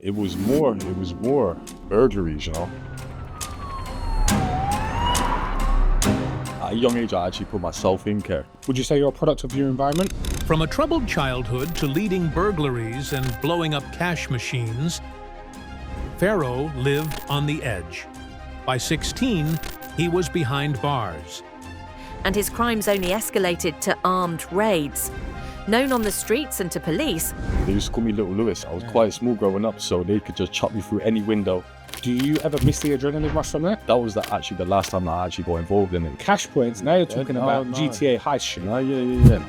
It was more burglaries, you know. At a young age, I actually put myself in care. Would you say you're a product of your environment? From a troubled childhood to leading burglaries and blowing up cash machines, Fero lived on the edge. By 16, he was behind bars. And his crimes only escalated to armed raids. Known on the streets and to police, They used to call me Little Lewis. I was quite small growing up, so they could just chop me through any window. Do you ever miss the adrenaline rush from that? That was actually the last time I actually got involved in it. Cash points, now you're talking about GTA heist shit. Yeah.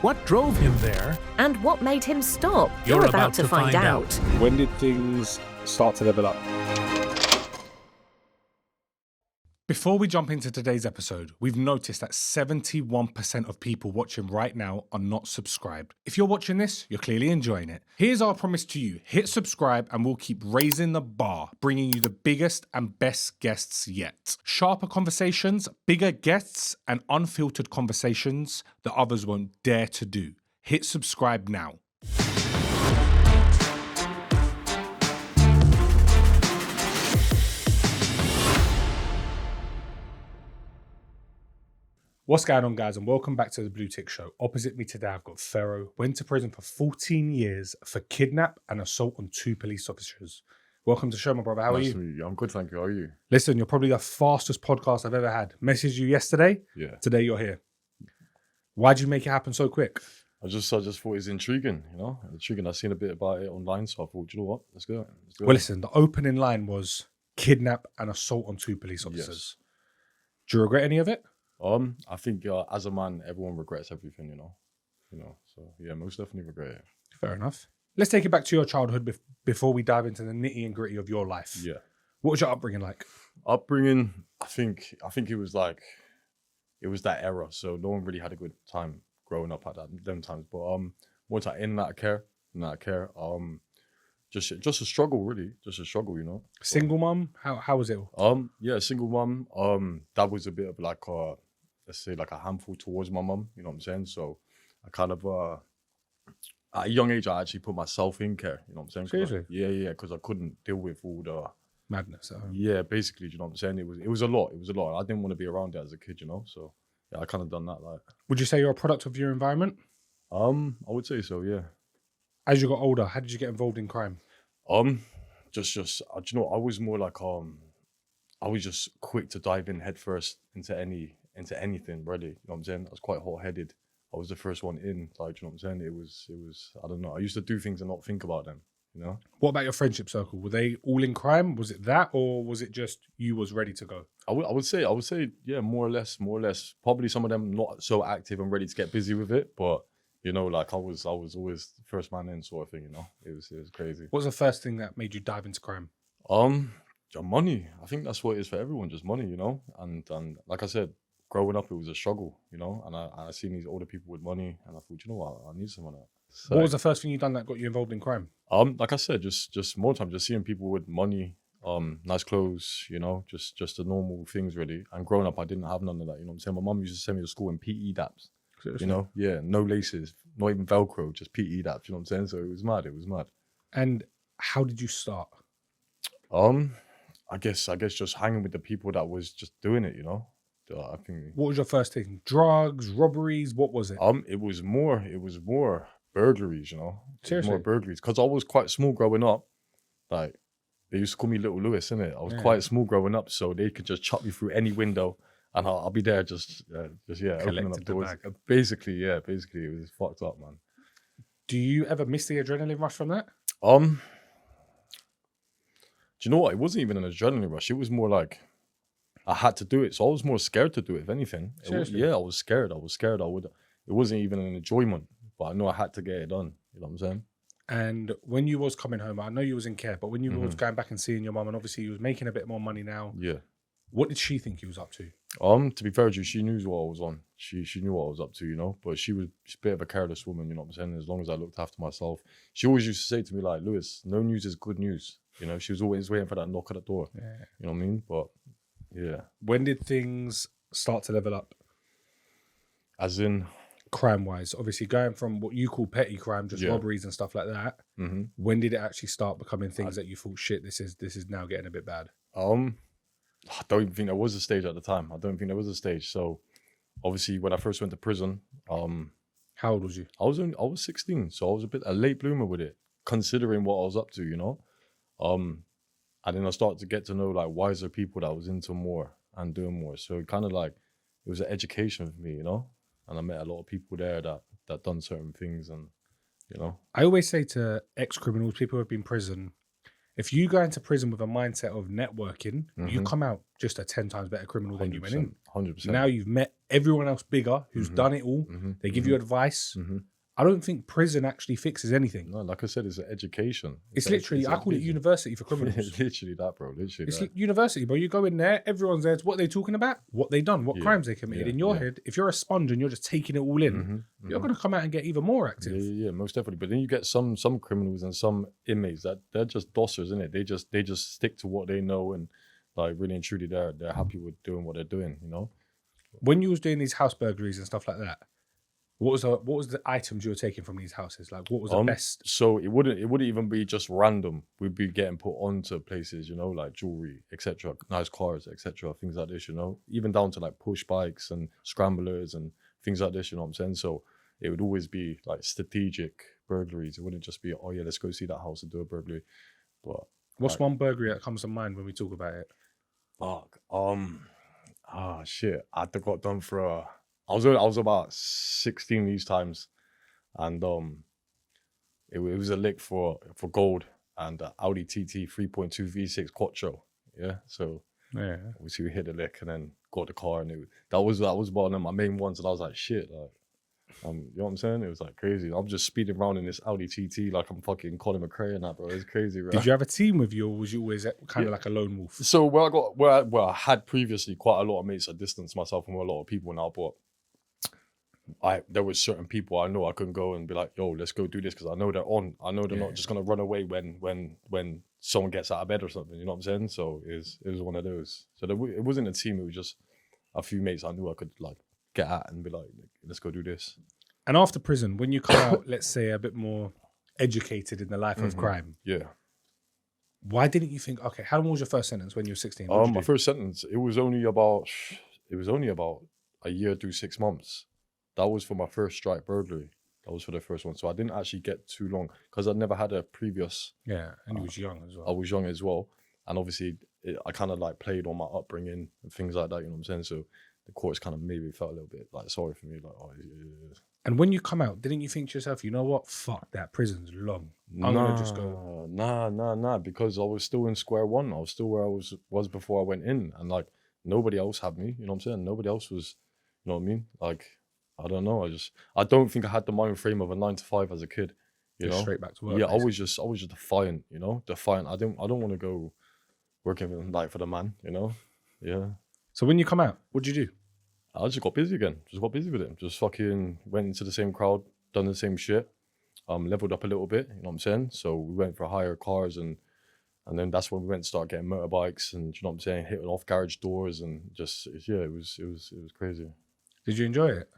What drove him there? and what made him stop? You're about to find out. When did things start to level up? Before we jump into today's episode, we've noticed that 71% of people watching right now are not subscribed. If you're watching this, you're clearly enjoying it. Here's our promise to you. Hit subscribe and we'll keep raising the bar, bringing you the biggest and best guests yet. Sharper conversations, bigger guests, and unfiltered conversations that others won't dare to do. Hit subscribe now. What's going on, guys, and welcome back to the BlueTick show. Opposite me today, I've got Fero. Went to prison for 14 years for kidnap and assault on 2 police officers. Welcome to the show, my brother. How are Nice you? to meet you. I'm good, thank you. How are you? Listen, you're probably the fastest podcast I've ever had. Messaged you yesterday. Yeah. Today you're here. Why'd you make it happen so quick? I just thought it was intriguing, you know? Intriguing. I've seen a bit about it online, so I thought, you know what? Let's go. Well, listen, the opening line was kidnap and assault on 2 police officers. Do you regret any of it? I think as a man, everyone regrets everything, you know. So yeah, most definitely regret it. Fair enough. Let's take it back to your childhood before we dive into the nitty and gritty of your life. Yeah. What was your upbringing like? Upbringing, I think it was like, it was that era. So no one really had a good time growing up at them times. But once I in that care, just a struggle, really. Just a struggle, you know. Single mum? How was it all? Yeah, single mum. That was a bit of like let's say like a handful towards my mum, you know what I'm saying? So I kind of at a young age I actually put myself in care, you know what I'm saying? Seriously? Yeah, because I couldn't deal with all the Madness at home. yeah, basically, you know what I'm saying? It was a lot. I didn't want to be around it as a kid, you know. So yeah, I kind of done that like. Would you say you're a product of your environment? I would say so, yeah. As you got older, how did you get involved in crime? Just do you know, I was more like I was just quick to dive in headfirst into anything, really. You know what I'm saying? I was quite hot-headed. I was the first one in, like, you know what I'm saying? It was I don't know. I used to do things and not think about them, you know? What about your friendship circle? Were they all in crime? Was it that, or was it just you was ready to go? I would say, yeah, more or less. Probably some of them not so active and ready to get busy with it, but you know, like I was always the first man in, sort of thing. You know, it was crazy. What was the first thing that made you dive into crime? Money. I think that's what it is for everyone, just money. You know, and like I said, growing up, it was a struggle. You know, and I seen these older people with money, and I thought, you know what, I need some of that. So, What was the first thing you done that got you involved in crime? like I said, just more time, just seeing people with money, nice clothes, you know, just the normal things really. And growing up, I didn't have none of that. You know what I'm saying? My mum used to send me to school in PE daps. Seriously? You know, yeah, no laces, not even Velcro, just PE daps. You know what I'm saying? So it was mad. And how did you start? I guess just hanging with the people that was just doing it. You know, I think. What was your first thing? Drugs, robberies? What was it? It was more burglaries. You know, Seriously? more burglaries because I was quite small growing up. Like they used to call me Little Lewis, innit? I was quite small growing up, so they could just chop me through any window. And I'll be there just opening up doors. Basically, it was fucked up, man. Do you ever miss the adrenaline rush from that? Do you know what? It wasn't even an adrenaline rush. It was more like I had to do it. So I was more scared to do it, if anything. Seriously? I was scared. It wasn't even an enjoyment, but I know I had to get it done. You know what I'm saying? And when you was coming home, I know you was in care, but when you was going back and seeing your mum, and obviously you was making a bit more money now. Yeah. What did she think you was up to? To be fair with you, she knew what I was on. She knew what I was up to, you know. But she's a bit of a careless woman, you know what I'm saying? As long as I looked after myself. She always used to say to me, like, Lewis, no news is good news. You know, she was always waiting for that knock at the door. Yeah. You know what I mean? But yeah. When did things start to level up? As in, crime-wise? Obviously, going from what you call petty crime, just Yeah. robberies and stuff like that. Mm-hmm. When did it actually start becoming things that you thought, shit, this is now getting a bit bad? I don't even think there was a stage at the time. I don't think there was a stage. So obviously when I first went to prison, How old was you? I was 16, so I was a late bloomer with it, considering what I was up to, you know. And then I started to get to know like wiser people that was into more and doing more. So kind of like it was an education for me, you know. And I met a lot of people there that done certain things, and you know. I always say to ex-criminals, people who have been in prison, if you go into prison with a mindset of networking, you come out just a 10 times better criminal than you went in. 100%. Now you've met everyone else bigger who's done it all. They give you advice. I don't think prison actually fixes anything. No, like I said, it's an education. It's literally, I call it university for criminals. It's literally that, bro. Literally It's that. university, bro. You go in there, everyone's there. It's what they talking about, what they done, what crimes they committed. In your head, if you're a sponge and you're just taking it all in, you're going to come out and get even more active. Yeah, most definitely. But then you get some criminals and some inmates that they're just dossers, innit? They just stick to what they know, and like really and truly they're happy with doing what they're doing, you know? When you was doing these house burglaries and stuff like that, what was the items you were taking from these houses? Like, what was the best? So it wouldn't even be just random. We'd be getting put onto places, you know, like jewelry, etc., nice cars, etc., things like this, you know, even down to like push bikes and scramblers and things like this, you know what I'm saying? So it would always be like strategic burglaries. It wouldn't just be, oh yeah, let's go see that house and do a burglary. But what's one burglary that comes to mind when we talk about it? fuck, shit, I got done for I was about 16 these times, and it was a lick for gold and Audi TT 3.2 V6 Quattro. Yeah, so Yeah, obviously we hit the lick and then got the car, and that was one of my main ones, and I was like, shit, like, you know what I'm saying? It was like crazy. I'm just speeding around in this Audi TT like I'm fucking Colin McRae and that, bro. It's crazy, bro. Did you have a team with you, or was you always kind of like a lone wolf? So where I had previously quite a lot of mates, I distanced myself from a lot of people now, but there was certain people I know I couldn't go and be like, yo, let's go do this, because I know they're on. I know they're not just gonna run away when someone gets out of bed or something. You know what I'm saying? So it was one of those. So it wasn't a team. It was just a few mates I knew I could like get at and be like, let's go do this. And after prison, when you come out, let's say a bit more educated in the life of crime, Yeah. why didn't you think, okay, how long was your first sentence when you were 16? What did you My do? first sentence, it was only about a year to 6 months. That was for my first strike burglary. That was for the first one. So I didn't actually get too long because I'd never had a previous. Yeah, and you was young as I well. was young as well. And obviously I kind of like played on my upbringing and things like that, you know what I'm saying? So the courts kind of maybe felt a little bit like sorry for me, like, oh, yeah. And when you come out, didn't you think to yourself, you know what? Fuck that, prison's long. I'm going to just go. Nah, because I was still in square one. I was still where I was before I went in. And like nobody else had me, you know what I'm saying? Nobody else was, you know what I mean? Like, I don't know. I don't think I had the mind frame of a 9 to 5 as a kid. You Just know, straight back to work. yeah, I basically. was just defiant. You know, defiant. I don't want to go working like for the man. You know, yeah. So when you come out, what'd you do? I just got busy again. Just got busy with it. Just fucking went into the same crowd, done the same shit. Leveled up a little bit. You know what I'm saying? So we went for higher cars, and then that's when we went to start getting motorbikes, and you know what I'm saying, hitting off garage doors, and just it was crazy. Did you enjoy it?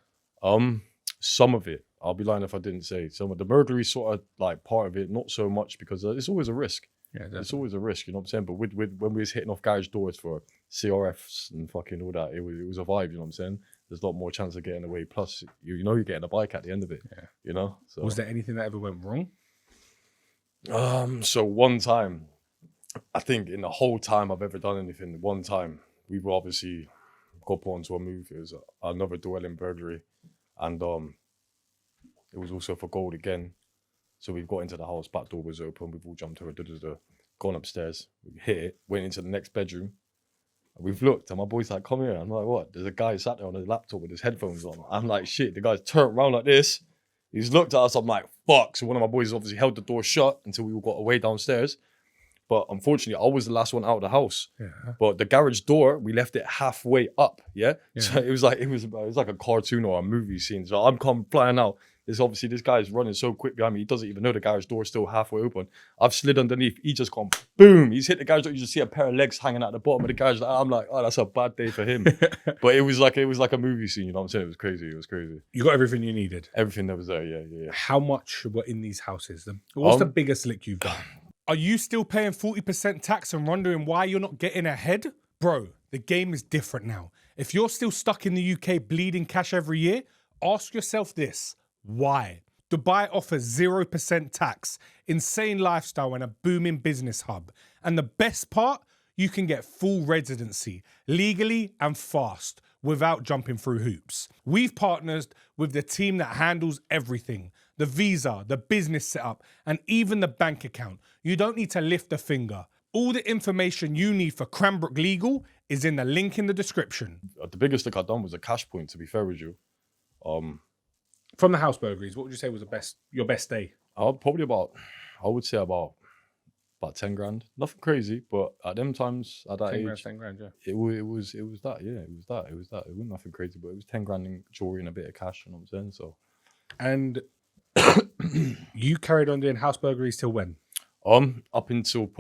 Some of it. I'll be lying if I didn't say. Some of the burglary sort of like part of it, not so much, because it's always a risk. Yeah, It's always a risk, you know what I'm saying? But with when we was hitting off garage doors for CRFs and fucking all that, it was a vibe, you know what I'm saying? There's a lot more chance of getting away. Plus, you know you're getting a bike at the end of it. Yeah. You know? So Was there anything that ever went wrong? so one time, I think in the whole time I've ever done anything, one time we were obviously got put onto a move. It was another dwelling burglary, and it was also for gold again. So we've got into the house, back door was open, we've all jumped over, gone upstairs, we hit it, went into the next bedroom. And we've looked, and my boy's like, come here. I'm like, what? There's a guy sat there on his laptop with his headphones on. I'm like, shit, the guy's turned around like this. He's looked at us, I'm like, fuck. So one of my boys obviously held the door shut until we all got away downstairs. But unfortunately, I was the last one out of the house. Yeah. But the garage door, we left it halfway up, yeah? So it was like a cartoon or a movie scene. So I'm come flying out, This guy is running so quick behind me. He doesn't even know the garage door is still halfway open. I've slid underneath. He just gone boom. He's hit the garage door. You just see a pair of legs hanging out the bottom of the garage. I'm like, oh, that's a bad day for him. But it was like a movie scene. You know what I'm saying? It was crazy. You got everything you needed. Everything that was there. Yeah. How much were in these houses? What's the biggest lick you've done? Are you still paying 40% tax and wondering why you're not getting ahead? Bro, the game is different now. If you're still stuck in the UK bleeding cash every year, ask yourself this. Why? Dubai offers 0% tax, insane lifestyle, and a booming business hub. And the best part, you can get full residency, legally and fast, without jumping through hoops. We've partnered with the team that handles everything. The visa, the business setup, and even the bank account. You don't need to lift a finger. All the information you need for Cranbrook Legal is in the link in the description. The biggest thing I've done was a cash point, to be fair with you. From the house burglaries, what would you say was your best day? I would say about 10 grand. Nothing crazy, but at them times, at that age, 10 grand, yeah. It was that. It wasn't nothing crazy, but it was 10 grand in jewelry and a bit of cash, you know what I'm saying? So, and you carried on doing house burglaries till when? Up until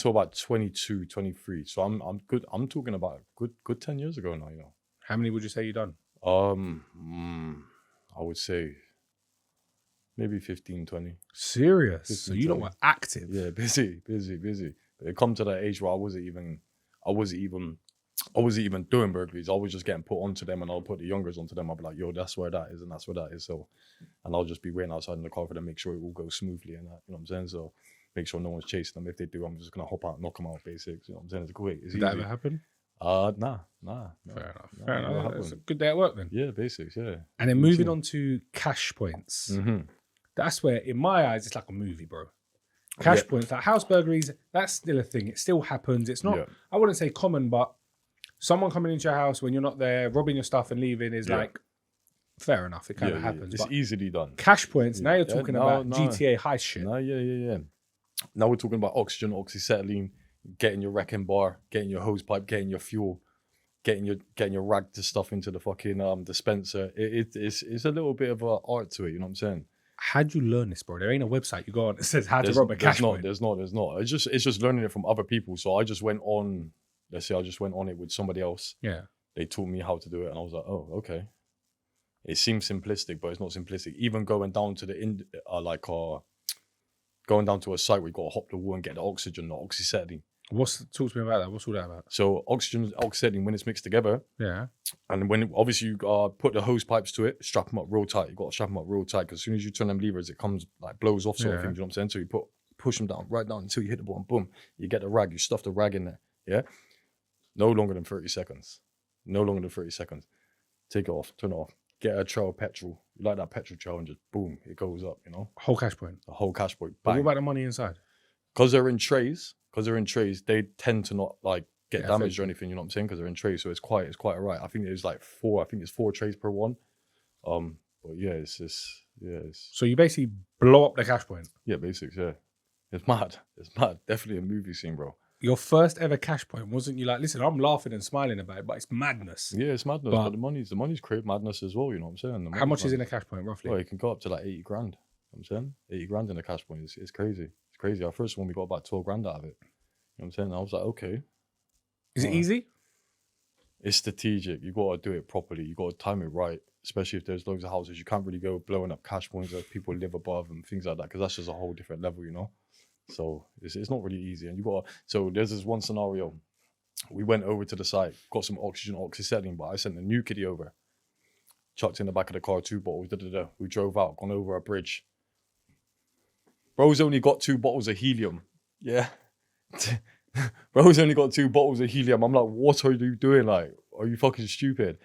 about 22, 23. So I'm good. I'm talking about good 10 years ago now, you know. How many would you say you done? I would say maybe 15, 20. Serious? 15, so you 20. were active. Yeah, busy. It come to that age where I wasn't even doing burglaries. I was just getting put onto them, and I'll put the youngers onto them. I'll be like, yo, that's where that is, and that's where that is. So, and I'll just be waiting outside in the car for them, make sure it all goes smoothly and that, you know what I'm saying? So make sure no one's chasing them. If they do, I'm just gonna hop out and knock them out, basics. You know what I'm saying? It's quick. It's Did that ever happen? Nah. Fair enough. It's a good day at work then. Yeah, basics, yeah. And then moving on to cash points. Mm-hmm. That's where, in my eyes, it's like a movie, bro. Cash points, like house burglaries, that's still a thing. It still happens. It's not, I wouldn't say common, but someone coming into your house when you're not there, robbing your stuff and leaving is like, fair enough. It kind of happens. It's easily done. Cash points, now you're talking about GTA heist shit. No, yeah. Now we're talking about oxygen, oxyacetylene, getting your wrecking bar, getting your hose pipe, getting your fuel, getting your rag to stuff into the fucking dispenser. It's a little bit of an art to it, you know what I'm saying? How'd you learn this, bro? There ain't a website you go on that says how to rob a cash point. There's not. It's just learning it from other people. So I just went on, it with somebody else. Yeah. They taught me how to do it, and I was like, oh, okay. It seems simplistic, but it's not simplistic. Even going down to going down to a site where you got to hop the wall and get the oxygen, the oxyacetylene. Talk to me about that. What's all that about? So oxygen, oxyacetylene, when it's mixed together, and when obviously you put the hose pipes to it, strap them up real tight. You got to strap them up real tight because as soon as you turn them levers, it comes like blows off sort of thing. You know what I'm saying? So you push them down, right down until you hit the bottom. Boom, you get the rag. You stuff the rag in there. Yeah, no longer than 30 seconds. Take it off, turn it off. Get a trail of petrol. You light that petrol trail and just boom, it goes up. You know, whole cash point. The whole cash point. But what about the money inside? Because they're in trays, they tend to not like get damaged or anything, you know what I'm saying? Because they're in trays, so it's quite alright. I think it's like 4 trays per one. But yeah, it's so you basically blow up the cash point. Yeah, basics, yeah. It's mad. Definitely a movie scene, bro. Your first ever cash point, wasn't you like, listen, I'm laughing and smiling about it, but it's madness. Yeah, it's madness, but the money's create madness as well, you know what I'm saying? How much is in a cash point, roughly? Well, it can go up to like 80 grand. You know what I'm saying? 80 grand in a cash point is crazy. It's crazy. Our first one, we got about 12 grand out of it. You know what I'm saying? I was like, okay. Is it easy? It's strategic. You got to do it properly. You got to time it right, especially if there's loads of houses. You can't really go blowing up cash points that people live above and things like that, because that's just a whole different level, you know? So it's not really easy. And so there's this one scenario. We went over to the site, got some oxygen, oxyacetylene, but I sent a new kiddie over. Chucked in the back of the car 2 bottles. We drove out, gone over a bridge. Bro's only got 2 bottles of helium. Yeah. Bro's only got 2 bottles of helium. I'm like, what are you doing? Like, are you fucking stupid?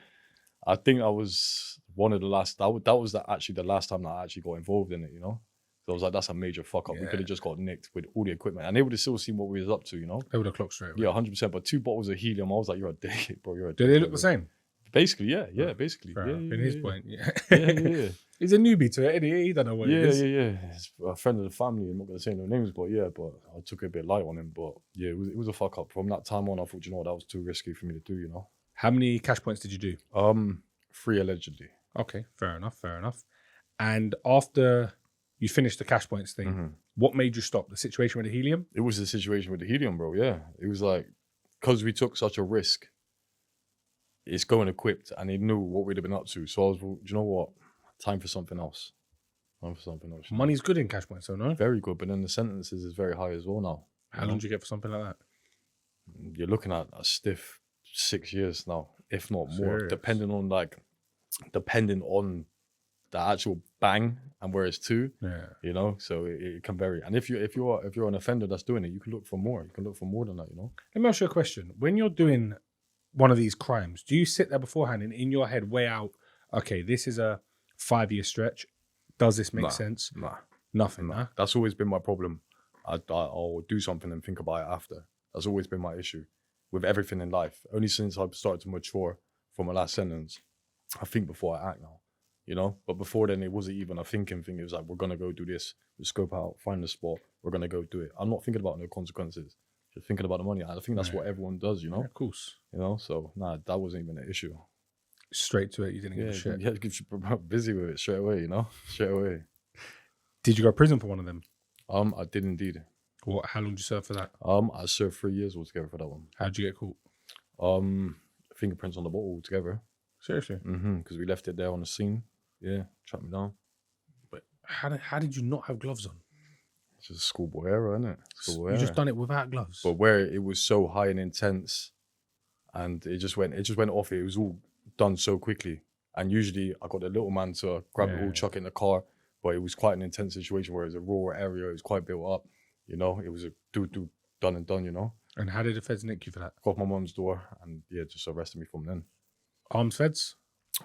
I think I was one of the last, that was actually the last time that I actually got involved in it, you know? So I was like, that's a major fuck up. Yeah. We could have just got nicked with all the equipment. And they would have still seen what we was up to, you know? They would have clocked straight away. Yeah, 100%. But 2 bottles of helium, I was like, you're a dickhead, bro. You're a dickhead. Do they look the same? Basically, yeah, basically. Yeah, in his point, yeah. He's a newbie to it, isn't he? He don't know what it is. Yeah. He's a friend of the family. I'm not going to say no names, but I took it a bit light on him. But yeah, it was a fuck up. From that time on, I thought, you know what, that was too risky for me to do, you know? How many cash points did you do? 3 allegedly. Okay, fair enough. And after you finished the cash points thing, what made you stop? The situation with the helium? It was the situation with the helium, bro. Yeah, it was like because we took such a risk. It's going equipped, and he knew what we'd have been up to. So I was, do you know what? Time for something else. Money's good in cash points, so no? Very good, but then the sentences is very high as well now. How long do you get for something like that? You're looking at a stiff 6 years now, if not more, Serious? depending on the actual bang and where it's to. Yeah. You know, so it can vary. And if you're an offender that's doing it, you can look for more. You can look for more than that. You know. Let me ask you a question. When you're doing one of these crimes, do you sit there beforehand and in your head weigh out, okay, this is a 5-year stretch. Does this make sense? Nah. Nothing, nah. That's always been my problem. I'll do something and think about it after. That's always been my issue with everything in life. Only since I've started to mature from my last sentence, I think before I act now, you know? But before then, it wasn't even a thinking thing. It was like, we're going to go do this. We scope out, find the spot. We're going to go do it. I'm not thinking about no consequences. Just thinking about the money. I think that's what everyone does, you know? Yeah, of course. You know? So, nah, that wasn't even an issue. Straight to it, you didn't give a shit. Yeah, get you busy with it straight away, you know? Straight away. Did you go to prison for one of them? I did indeed. How long did you serve for that? I served 3 years altogether for that one. How'd you get caught? Fingerprints on the bottle altogether. Seriously? Because we left it there on the scene. Yeah, tracked me down. But how did you not have gloves on? It's just schoolboy error, isn't it? Schoolboy You error. just done it without gloves. But where it was so high and intense, and it just went off. It was all done so quickly. And usually I got the little man to grab it all, chuck it in the car. But it was quite an intense situation where it was a rural area. It was quite built up. You know, it was a do done and done. You know. And how did the feds nick you for that? Got off my mum's door and just arrested me from then. Armed feds?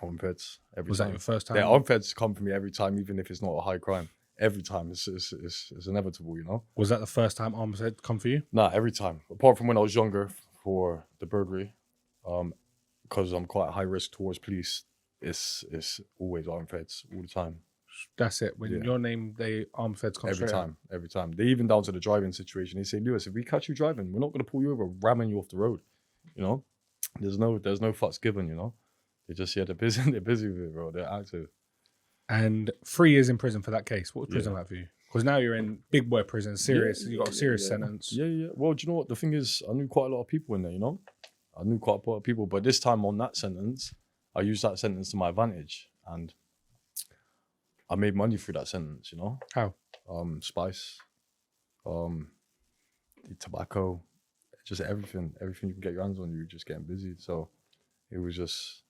Armed feds every Was time. that your first time? Yeah, armed feds come for me every time, even if it's not a high crime. Every time, it's inevitable, you know. Was that the first time armed feds come for you? Nah, every time. Apart from when I was younger for the burglary, because I'm quite high risk towards police. It's always armed feds all the time. That's it. When your name, they armed feds come Every straight out. every time. They even down to the driving situation. They say, Lewis, if we catch you driving, we're not going to pull you over, ramming you off the road. You know, there's no fucks given. You know, they just they're busy. They're busy with it, bro. They're active. And 3 years in prison for that case. What was prison like for you? Because now you're in big boy prison, serious. You got a serious sentence. Yeah. Well, do you know what? The thing is, I knew quite a lot of people in there, you know? I knew quite a lot of people. But this time on that sentence, I used that sentence to my advantage. And I made money through that sentence, you know? How? Spice, tobacco, just everything you can get your hands on, you're just getting busy. So it was just,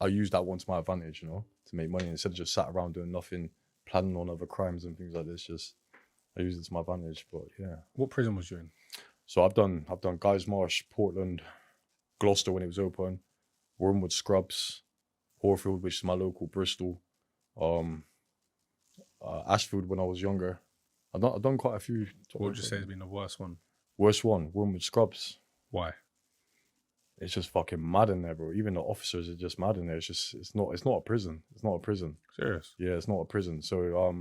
I used that one to my advantage, you know, to make money instead of just sat around doing nothing, planning on other crimes and things like this. Just I used it to my advantage. But yeah. What prison was you in? So I've done Guys Marsh, Portland, Gloucester when it was open, Wormwood Scrubs, Horfield, which is my local, Bristol, Ashfield when I was younger. I've done quite a few. What would you say has been the worst one? Worst one, Wormwood Scrubs. Why? It's just fucking mad in there, bro. Even the officers are just mad in there. It's not a prison. It's not a prison. Serious? Yeah, it's not a prison. So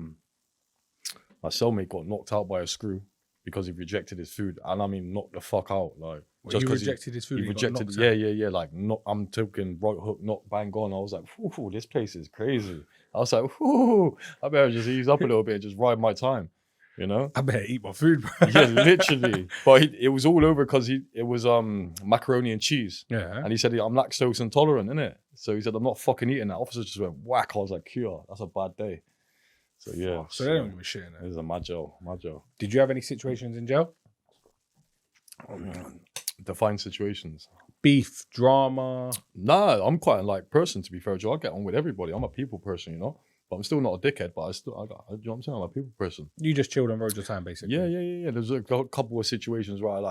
my cellmate got knocked out by a screw because he rejected his food, and I mean knocked the fuck out. Like just because he rejected his food. He rejected. Yeah. Like I'm talking right hook, knock, bang, gone. I was like, "Ooh, this place is crazy." I was like, "Ooh, I better just ease up a little bit and just ride my time." You know, I better eat my food, bro. Yeah, literally. But it was all over because it was macaroni and cheese. Yeah. And he said, I'm lactose intolerant, innit? So he said, I'm not fucking eating that. Officer just went whack. I was like, cure, that's a bad day. So yeah. So they don't give a shit in it. It was a mad jail. Did you have any situations in jail? Define situations. Beef, drama. Nah, I'm quite a like person, to be fair, Joe. I get on with everybody. I'm a people person, you know? But I'm still not a dickhead, but you know what I'm saying? I'm a people person. You just chilled and rode your time, basically. Yeah. There's a couple of situations where I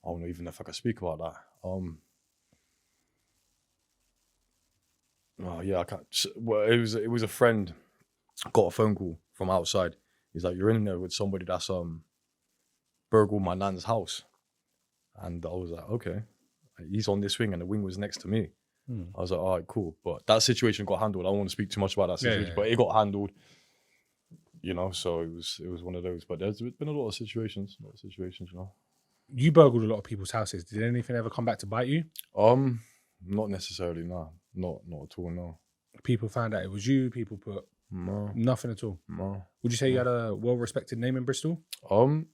don't know even if I can speak about that. Oh yeah, I can't. Well, it was a friend got a phone call from outside. He's like, you're in there with somebody that's burgled my nan's house. And I was like, okay. He's on this wing and the wing was next to me. I was like, all right, cool. But that situation got handled. I don't want to speak too much about that situation, but it got handled, you know, so it was one of those. But there's been a lot of situations, you know. You burgled a lot of people's houses. Did anything ever come back to bite you? Not necessarily, no. Not at all, no. people found out it was you? People put No, nothing at all? no. Would you say you had a well-respected name in Bristol? I'm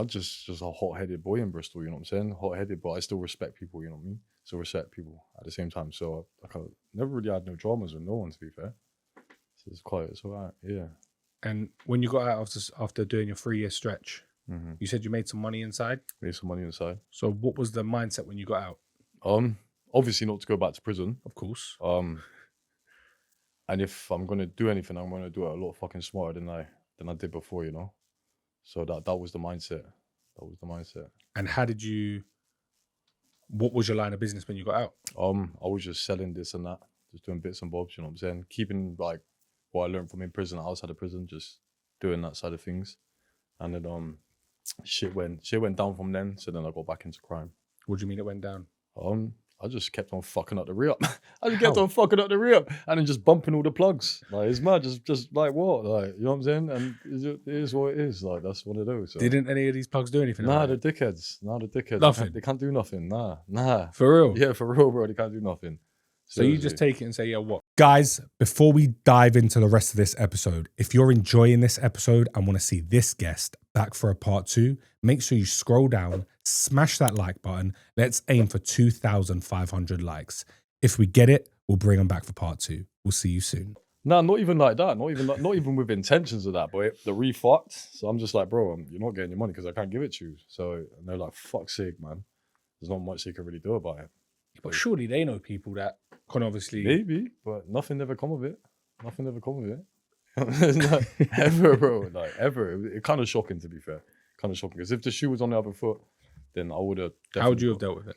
just a hot-headed boy in Bristol, you know what I'm saying? Hot-headed, but I still respect people, you know what I mean? Still respect people at the same time. So like, I never really had no dramas with no one, to be fair. So it's all right, yeah. And when you got out after doing your 3-year stretch, Mm-hmm. you said you made some money inside. Made some money inside. So what was the mindset when you got out? Obviously not to go back to prison. Of course. And if I'm gonna do anything, I'm gonna do it a lot fucking smarter than I did before, you know. So that was the mindset. That was the mindset. And what was your line of business when you got out? I was just selling this and that, just doing bits and bobs, you know what I'm saying? Keeping like what I learned from in prison, outside of prison, just doing that side of things. And then shit went down from then, so then I got back into crime. What do you mean it went down? I just kept on fucking up the re-up. I just kept on fucking up the re-up and then just bumping all the plugs. Like, it's mad, just like what? Like, you know what I'm saying? And it is what it is. Like, that's what it is. So. Didn't any of these plugs do anything? Nah, they're dickheads. Nothing? They can't do nothing. Nah. For real? Yeah, for real, bro. They can't do nothing. So you just take it and say, yeah, what? Guys, before we dive into the rest of this episode, if you're enjoying this episode and want to see this guest back for a part 2, make sure you scroll down, smash that like button. Let's aim for 2,500 likes. If we get it, we'll bring them back for part 2. We'll see you soon. Nah, not even like that. Not even with intentions of that. But the re-fucked. So I'm just like, bro, you're not getting your money because I can't give it to you. So and they're like, fuck's sake, man. There's not much they can really do about it. But surely they know people that can obviously... Maybe, but nothing ever come of it. Nothing ever come of it. Like, ever, bro. Like, ever. It kind of shocking, to be fair. Kind of shocking. Because if the shoe was on the other foot, then I would have... How would you have dealt with it?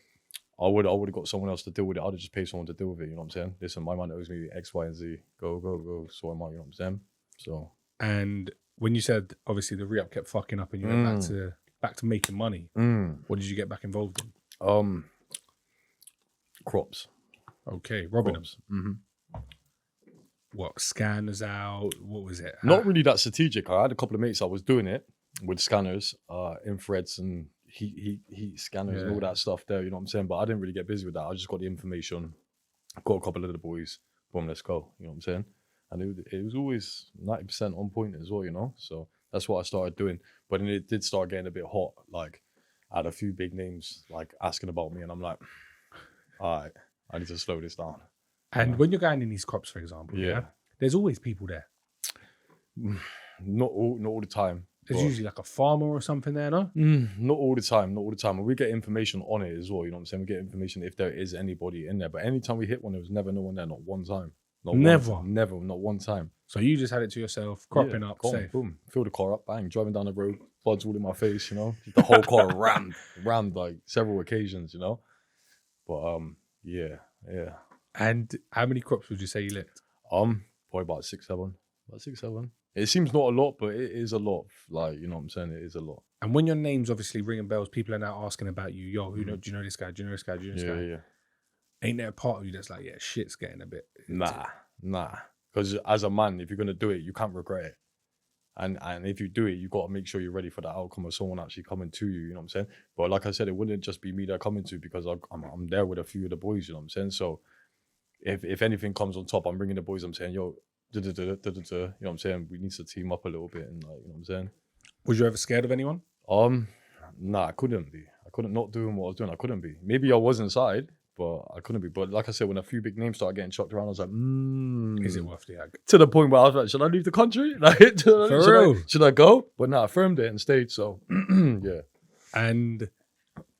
I would have got someone else to deal with it. I'd have just paid someone to deal with it, you know what I'm saying? Listen, my man owes me X, Y, and Z. Go, sort him out, you know what I'm saying? So... And when you said, obviously, the re-up kept fucking up and you went back to making money, what did you get back involved in? Crops. Okay, robbing Crops. them. Mm-hmm. What, scanners out? What was it? Not really that strategic. I had a couple of mates that was doing it with scanners, infrareds and heat scanners and all that stuff there, you know what I'm saying? But I didn't really get busy with that. I just got the information, got a couple of the boys, boom, let's go, you know what I'm saying? And it was always 90% on point as well, you know? So that's what I started doing. But then it did start getting a bit hot. Like, I had a few big names like asking about me and I'm like, all right, I need to slow this down. And when you're going in these crops, for example, there's always people there. Not all the time. There's usually like a farmer or something there, no? Not all the time. And we get information on it as well, you know what I'm saying? We get information if there is anybody in there. But anytime we hit one, there was never no one there, not one time. Not one time. So you just had it to yourself, cropping up, safe. Boom, fill the car up, bang, driving down the road, floods all in my face, you know? The whole car rammed like several occasions, you know? But yeah. And how many crops would you say you licked? Probably about 6, 7. About 6, 7. It seems not a lot, but it is a lot. Like, you know what I'm saying? It is a lot. And when your name's obviously ringing bells, people are now asking about you. Yo, do you know this guy? Do you know this guy? Do you know this guy? Yeah. Ain't there a part of you that's like, yeah, shit's getting a bit... Nah. Because as a man, if you're going to do it, you can't regret it. And if you do it, you got to make sure you're ready for the outcome of someone actually coming to you, you know what I'm saying? But like I said, it wouldn't just be me they're coming to because I'm there with a few of the boys, you know what I'm saying? So if anything comes on top, I'm bringing the boys, I'm saying, yo, you know what I'm saying? We need to team up a little bit and like, you know what I'm saying? Was you ever scared of anyone? Nah, I couldn't be. I couldn't not doing what I was doing. I couldn't be. Maybe I was inside, but I couldn't be. But like I said, when a few big names started getting chucked around, I was like, Is it worth the ag? To the point where I was like, should I leave the country? Like, should I go? But nah, I firmed it and stayed. So yeah. And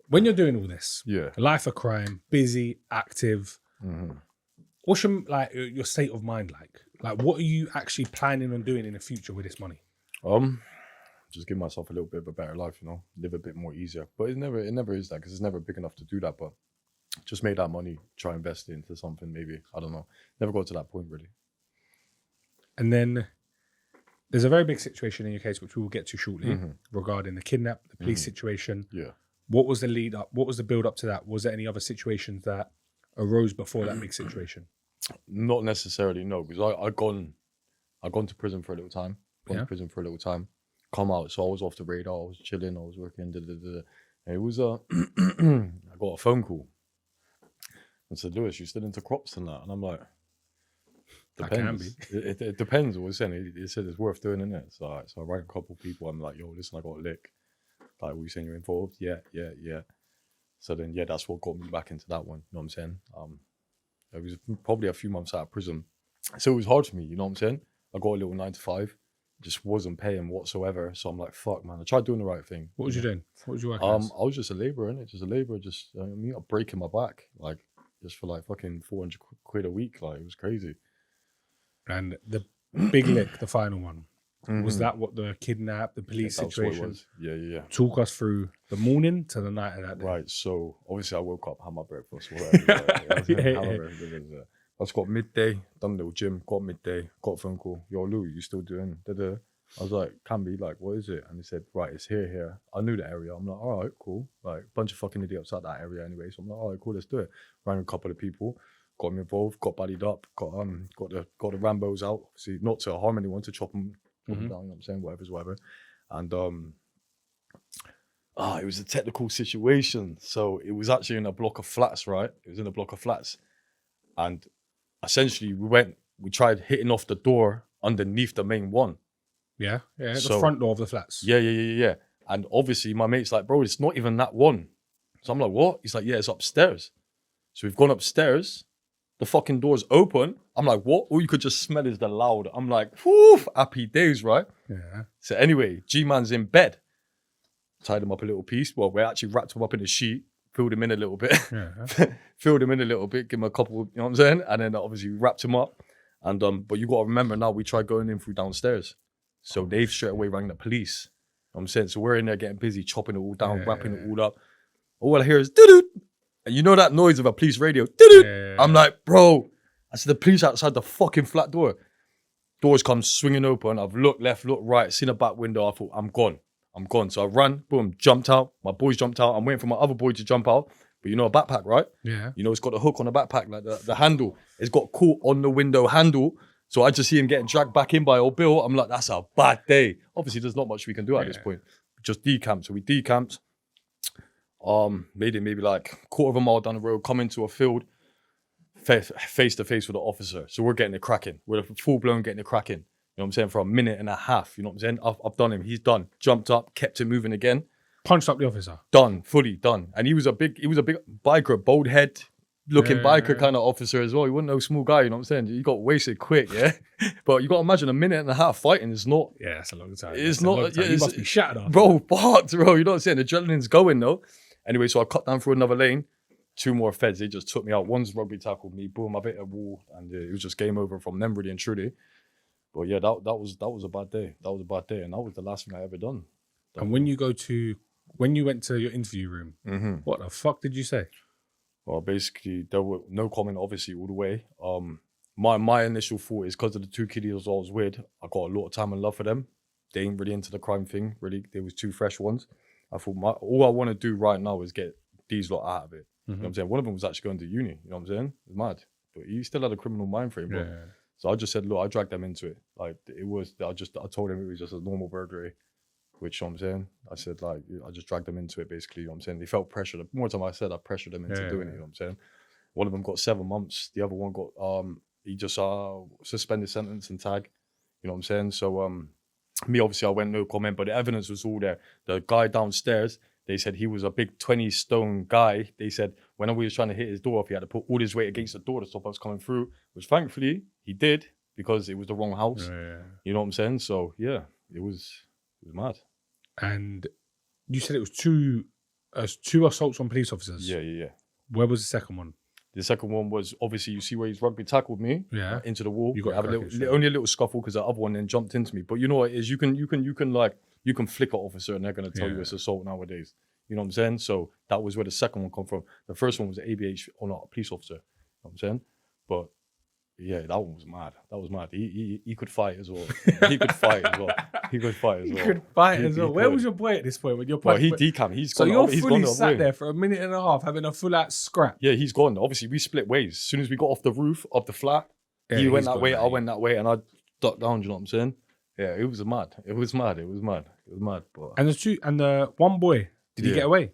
when you're doing all this, yeah, life of crime, busy, active, what's your state of mind like? Like, what are you actually planning on doing in the future with this money? Just give myself a little bit of a better life, you know, live a bit more easier. But it never is that because it's never big enough to do that. But just make that money, try invest it into something, maybe. I don't know. Never got to that point, really. And then there's a very big situation in your case, which we will get to shortly, regarding the kidnap, the police situation. Yeah. What was the lead up? What was the build up to that? Was there any other situations that arose before that big situation? Not necessarily, no, because I gone to prison for a little time. Come out, so I was off the radar. I was chilling. I was working. And it was I got a phone call and said, "Lewis, you still into crops and that?" And I'm like, That can Depends. It depends. What we're saying. It said it's worth doing, innit? So I rang a couple of people. I'm like, yo, listen, I got a lick. Like, what you saying you're involved? Yeah. So then, yeah, that's what got me back into that one. You know what I'm saying? It was probably a few months out of prison. So it was hard for me, you know what I'm saying? I got a little 9 to 5, just wasn't paying whatsoever. So I'm like, fuck, man. I tried doing the right thing. What was you doing? What was you working as? I was just a labourer, innit? Just a labourer, just breaking my back, like, just for like fucking 400 quid a week. Like, it was crazy. And the big lick, the final one, was that what the kidnap, the police situation? Yeah. Talk us through the morning to the night of that day. Right, so obviously I woke up, had my breakfast, whatever. I just got midday, done a little gym, got midday, got a phone call. Yo, Lou, you still doing? Da-da. I was like, can be, like, what is it? And he said, right, it's here. I knew the area. I'm like, all right, cool. Like, bunch of fucking idiots at that area anyway. So I'm like, all right, cool, let's do it. Rang a couple of people, got them involved, got buddied up, got the Rambos out. Obviously, not to harm anyone, to chop them down, you know what I'm saying? Whatever. And it was a technical situation. So it was actually in a block of flats, right? It was in a block of flats. And essentially we tried hitting off the door underneath the main one. Yeah, the front door of the flats. Yeah. And obviously my mate's like, bro, it's not even that one. So I'm like, what? He's like, yeah, it's upstairs. So we've gone upstairs. The fucking door's open. I'm like, what? All you could just smell is the loud. I'm like, whew, happy days, right? Yeah. So anyway, G-Man's in bed. Tied him up a little piece. Well, we actually wrapped him up in a sheet, filled him in a little bit. Yeah. Filled him in a little bit, give him a couple, you know what I'm saying? And then obviously we wrapped him up. And but you got to remember now, we tried going in through downstairs. So they've straight away rang the police. You know what I'm saying? So we're in there getting busy, chopping it all down, wrapping it all up. All I hear is, doo-doo. And you know that noise of a police radio? Doo-doo. I'm like, bro, I said, the police outside the fucking flat door. Doors come swinging open. I've looked left, looked right, seen a back window. I thought, I'm gone. So I ran, boom, jumped out. My boys jumped out. I'm waiting for my other boy to jump out. But you know a backpack, right? Yeah. You know, it's got a hook on the backpack, like the handle. It's got caught on the window handle. So I just see him getting dragged back in by old Bill. I'm like, that's a bad day. Obviously, there's not much we can do at this point. Just decamped. So we decamped. Made it maybe like a quarter of a mile down the road, come into a field, face to face with the officer. So we're getting it cracking. We're full blown getting it cracking. You know what I'm saying? For a minute and a half. You know what I'm saying? I've done him. He's done. Jumped up, kept it moving again. Punched up the officer. Done. Fully done. And he was a big biker, bold head looking biker kind of officer as well. He wasn't no small guy, you know what I'm saying? He got wasted quick, yeah? But you got to imagine a minute and a half fighting is not... Yeah, that's a long time. It's not... Yeah, you must be shattered after. Bro, fucked, bro. You know what I'm saying? Adrenaline's going, though. Anyway, so I cut down through another lane. 2 more feds, they just took me out. One's rugby tackled me, boom, I hit a wall, and it was just game over from them, really and truly. But yeah, that was a bad day. That was a bad day, and that was the last thing I ever done. And when you went to your interview room, what the fuck did you say? Well, basically, there were no comment, obviously, all the way. My initial thought is because of the 2 kiddies I was with, I got a lot of time and love for them. They ain't really into the crime thing, really. There was 2 fresh ones. I thought, all I want to do right now is get these lot out of it. You know what I'm saying? One of them was actually going to uni, you know what I'm saying? It was mad. But he still had a criminal mind frame, bro. Yeah. So I just said, look, I dragged them into it. Like, I told him it was just a normal burglary, which, you know what I'm saying? I said, like, I just dragged them into it, basically, you know what I'm saying? They felt pressured. The more time I said, I pressured them into doing it, you know what I'm saying? One of them got 7 months. The other one got, he just suspended sentence and tag, you know what I'm saying? So, me, obviously, I went no comment, but the evidence was all there. The guy downstairs, they said he was a big 20-stone guy. They said when we was trying to hit his door off, he had to put all his weight against the door to stop us coming through, which thankfully he did because it was the wrong house. You know what I'm saying? So, yeah, it was mad. And you said it was two assaults on police officers? Yeah. Where was the second one? The second one was, obviously, you see where he's rugby tackled me into the wall. You got only a little scuffle because the other one then jumped into me. But you know what it is? You can flick an officer and they're going to tell you it's assault nowadays. You know what I'm saying? So that was where the second one come from. The first one was an ABH on a police officer. You know what I'm saying? But yeah, that one was mad. That was mad. He could fight as well. He could fight as well. Where was your boy at this point? When your boy? Well, he decamped. He's gone. So you're fully sat there for a minute and a half having a full out scrap. Yeah, he's gone. Obviously, we split ways. As soon as we got off the roof of the flat, he went that way, I went that way, and I ducked down. You know what I'm saying? Yeah, it was mad. But and the one boy, did he get away?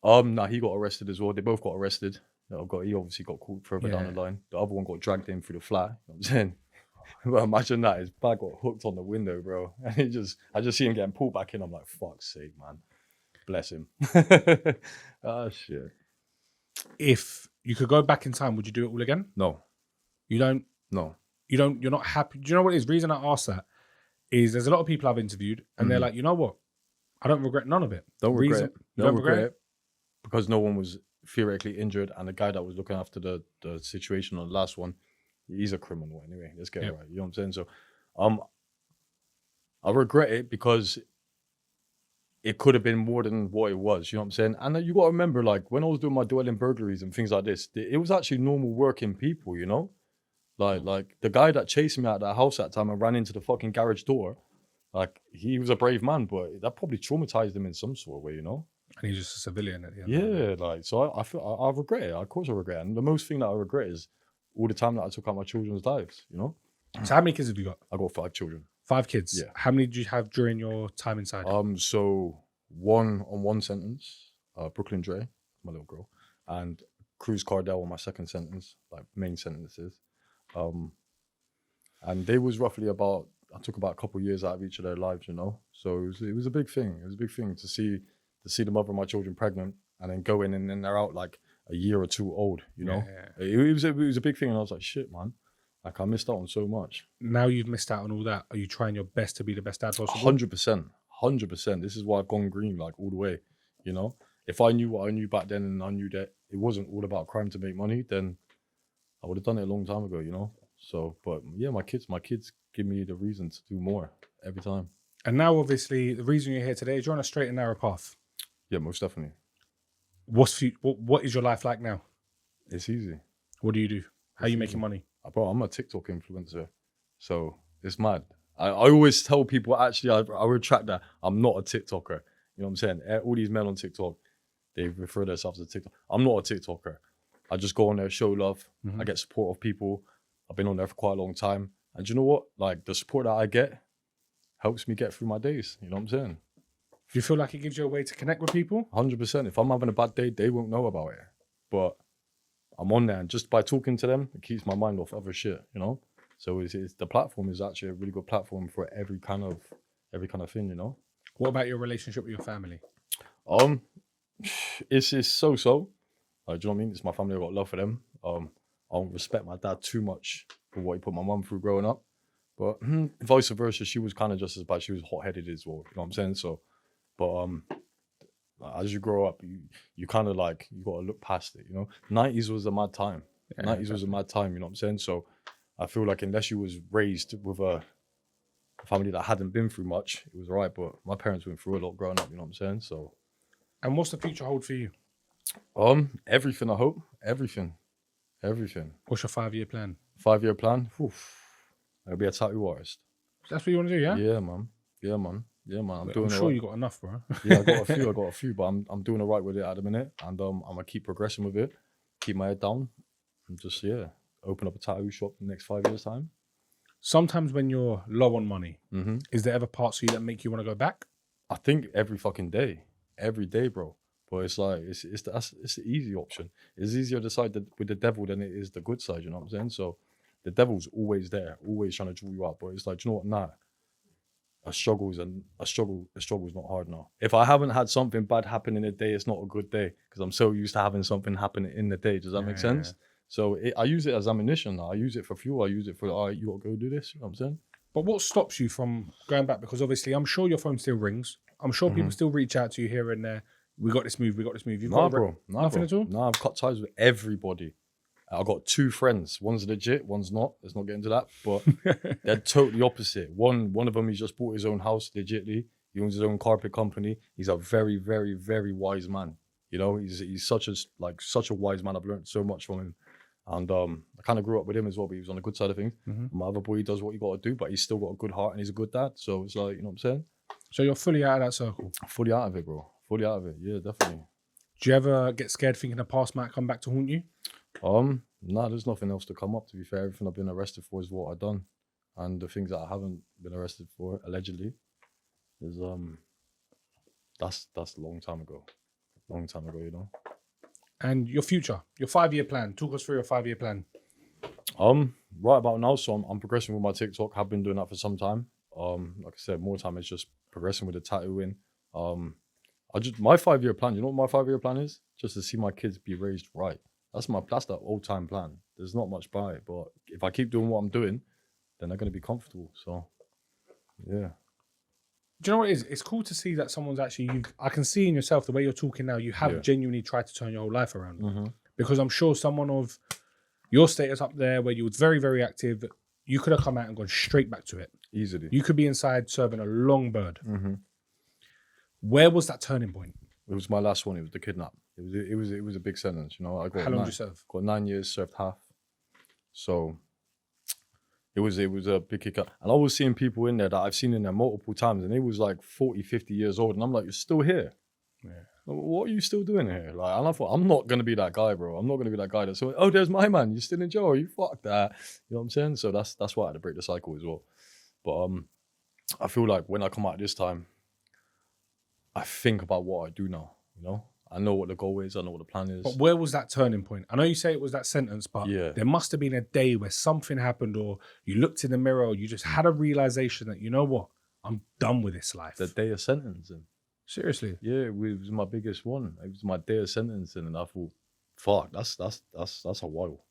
Nah, he got arrested as well. They both got arrested. He obviously got caught further down the line. The other one got dragged in through the flat. You know what I'm saying? But imagine that his bag got hooked on the window, bro. And I just see him getting pulled back in. I'm like, fuck's sake, man. Bless him. Oh shit. If you could go back in time, would you do it all again? No. You don't. No. You're not happy. Do you know what it is? The reason I ask that is there's a lot of people I've interviewed and they're like, you know what? I don't regret none of it. Don't regret it. Don't regret it? Because no one was theoretically injured, and the guy that was looking after the situation on the last one, he's a criminal anyway. Let's get it right. You know what I'm saying? So I regret it because it could have been more than what it was. You know what I'm saying? And you got to remember, like, when I was doing my dwelling burglaries and things like this, it was actually normal working people, you know? Like the guy that chased me out of that house that time and ran into the fucking garage door, like, he was a brave man, but that probably traumatized him in some sort of way, you know? And he's just a civilian at the end. Yeah, like, so I feel I regret it. Of course I regret it. And the most thing that I regret is all the time that I took out my children's lives, you know? So how many kids have you got? I got 5 children. 5 kids? Yeah. How many did you have during your time inside? So 1 on 1 sentence, Brooklyn Dre, my little girl, and Cruz Cardell on my 2nd sentence, like main sentences. And they was roughly about, I took about a couple of years out of each of their lives, you know? So it was a big thing. It was a big thing to see the mother of my children pregnant and then go in and then they're out like a year or 2 old, you know? Yeah. It was a big thing, and I was like, shit, man. Like, I missed out on so much. Now you've missed out on all that. Are you trying your best to be the best dad possible? 100%. This is why I've gone green, like, all the way, you know? If I knew what I knew back then and I knew that it wasn't all about crime to make money, then I would have done it a long time ago, you know? So, but yeah, my kids give me the reason to do more every time. And now, obviously, the reason you're here today is you're on a straight and narrow path. Yeah, most definitely. What is your life like now? It's easy. What do you do? How are you making money? Bro, I'm a TikTok influencer. So it's mad. I always tell people, actually, I retract that. I'm not a TikToker. You know what I'm saying? All these men on TikTok, they refer themselves as a TikTok. I'm not a TikToker. I just go on there, show love. I get support of people. I've been on there for quite a long time. And do you know what? Like, the support that I get helps me get through my days. You know what I'm saying? Do you feel like it gives you a way to connect with people? 100%. If I'm having a bad day, they won't know about it. But I'm on there, and just by talking to them, it keeps my mind off other shit, you know? So the platform is actually a really good platform for every kind of thing, you know? What about your relationship with your family? It's so-so. Do you know what I mean? It's my family. I've got love for them. I don't respect my dad too much for what he put my mum through growing up. But vice versa, she was kind of just as bad. She was hot-headed as well, you know what I'm saying? So, but as you grow up, you kind of like, you got to look past it, you know? 90s was a mad time. Yeah, 90s was a mad time, you know what I'm saying? So I feel like unless you was raised with a family that hadn't been through much, it was all right. But my parents went through a lot growing up, you know what I'm saying? So. And what's the future hold for you? Everything, I hope. Everything. What's your 5-year plan? 5-year plan? Oof. I'll be a tattoo artist. That's what you want to do, yeah? Yeah, man. I'm sure you got enough, bro. Yeah, I got a few, but I'm doing all right with it at the minute, and I'm gonna keep progressing with it, keep my head down, and just open up a tattoo shop in the next 5 years' time. Sometimes when you're low on money, is there ever parts of you that make you want to go back? I think every fucking day, bro. But it's like it's the easy option. It's easier to side with the devil than it is the good side. You know what I'm saying? So the devil's always there, always trying to draw you up. But it's like, you know what? Nah. A struggle is not hard now. If I haven't had something bad happen in a day, it's not a good day because I'm so used to having something happen in the day. Does that make sense? So I use it as ammunition now. I use it for fuel. I use it for, all right, you got to go do this. You know what I'm saying? But what stops you from going back? Because obviously, I'm sure your phone still rings. I'm sure people still reach out to you here and there. We got this move. You've got nothing at all? No, I've cut ties with everybody. I've got 2 friends. One's legit, one's not. Let's not get into that. But they're totally opposite. One of them, he's just bought his own house legitly. He owns his own carpet company. He's a very, very, very wise man. You know, he's such a wise man. I've learned so much from him. And I kind of grew up with him as well, but he was on the good side of things. My other boy does what you got to do, but he's still got a good heart and he's a good dad. So it's like, you know what I'm saying? So you're fully out of that circle? Fully out of it, bro. Fully out of it. Yeah, definitely. Do you ever get scared thinking the past might come back to haunt you? Nah, there's nothing else to come up, to be fair. Everything I've been arrested for is what I've done. And the things that I haven't been arrested for, allegedly, is that's a long time ago. You know. And your future, your 5-year plan. Talk us through your 5-year plan. Right about now, so I'm progressing with my TikTok. Have been doing that for some time. Like I said, more time is just progressing with the tattooing. My 5-year plan. You know what my 5-year plan is? Just to see my kids be raised right. That's the old time plan. There's not much by it, but if I keep doing what I'm doing, then they're gonna be comfortable. So, yeah. Do you know what it is? It's cool to see that someone's actually. I can see in yourself the way you're talking now. You have genuinely tried to turn your whole life around. Because I'm sure someone of your status up there, where you was very, very active, you could have come out and gone straight back to it Easily. You could be inside serving a long bird. Where was that turning point? It was my last one. It was the kidnap. It was a big sentence. You know, I got How long did you serve? Got 9 years, served half. So it was a big kick up. And I was seeing people in there that I've seen in there multiple times, and it was like 40, 50 years old, and I'm like, you're still here. Yeah. What are you still doing here? Like, and I thought, I'm not gonna be that guy, bro. I'm not gonna be that guy that's, oh, there's my man. You're still in jail. You fuck that. You know what I'm saying? So that's why I had to break the cycle as well. But I feel like when I come out this time, I think about what I do now. You know, I know what the goal is. I know what the plan is. But where was that turning point? I know you say it was that sentence, but Yeah. there must have been a day where something happened, or you looked in the mirror, or you just had a realization that, you know what, I'm done with this life. The day of sentencing. Seriously. Yeah, it was my biggest one. It was my day of sentencing, and I thought, fuck, that's a while.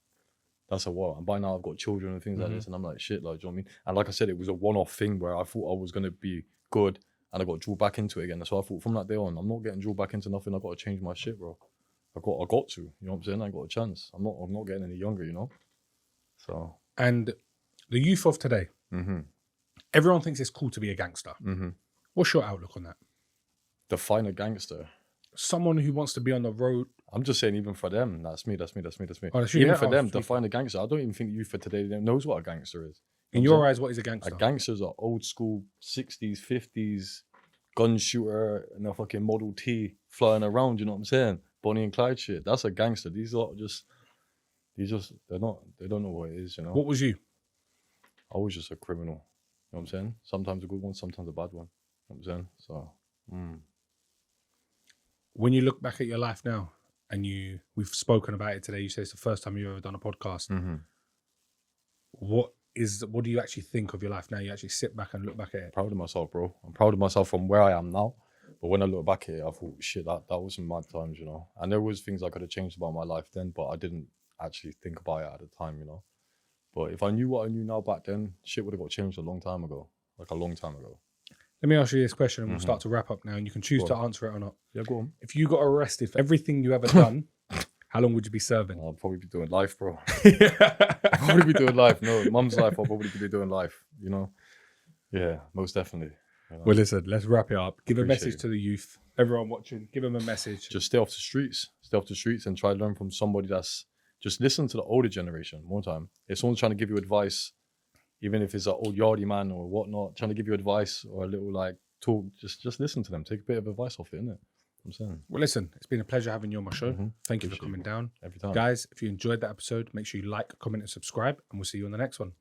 That's a while. And by now I've got children and things like this, and I'm like, shit, like, do you know what I mean? And like I said, it was a one-off thing where I thought I was gonna be good, and I got drawn back into it again. So I thought from that day on, I'm not getting drawn back into nothing. I got to change my shit, bro. I got to. You know what I'm saying? I got a chance. I'm not getting any younger, you know. So. And the youth of today, everyone thinks it's cool to be a gangster. What's your outlook on that? Define a gangster. Someone who wants to be on the road. I'm just saying, even for them, that's me. Oh, that's you, Even yeah? for Oh, them, sweet. define a gangster. I don't even think youth for today knows what a gangster is. In your eyes, what is a gangster? A gangster's an old school 60s, 50s gun shooter in a fucking Model T flying around, you know what I'm saying? Bonnie and Clyde shit. That's a gangster. These don't know what it is, you know? What was you? I was just a criminal. You know what I'm saying? Sometimes a good one, sometimes a bad one. You know what I'm saying? So, When you look back at your life now, and we've spoken about it today, you say it's the first time you've ever done a podcast. What do you actually think of your life now? You actually sit back and look back at it. Proud of myself, bro. I'm proud of myself from where I am now. But when I look back at it, I thought, shit, that was some mad times, you know? And there was things I could have changed about my life then, but I didn't actually think about it at the time, you know? But if I knew what I knew now back then, shit would have got changed a long time ago. Like a long time ago. Let me ask you this question, and we'll start to wrap up now, and you can choose to answer it or not. Yeah, go on. If you got arrested for everything you ever done, how long would you be serving? I'll probably be doing life, bro. I'll probably be doing life. No, mum's life, I'll probably be doing life, you know? Yeah, most definitely. You know? Well, listen, let's wrap it up. Give a Appreciate message it. to the youth, everyone watching, give them a message. Just stay off the streets. Stay off the streets and try to learn from somebody that's... Just listen to the older generation more time. If someone's trying to give you advice, even if it's an old yardie man or whatnot, trying to give you advice or a little like talk, just listen to them. Take a bit of advice off it, innit? I'm saying. Well, listen, it's been a pleasure having you on my show. Thank you for Appreciate coming it. down. Every time. Guys, if you enjoyed that episode, make sure you like, comment, and subscribe, and we'll see you on the next one.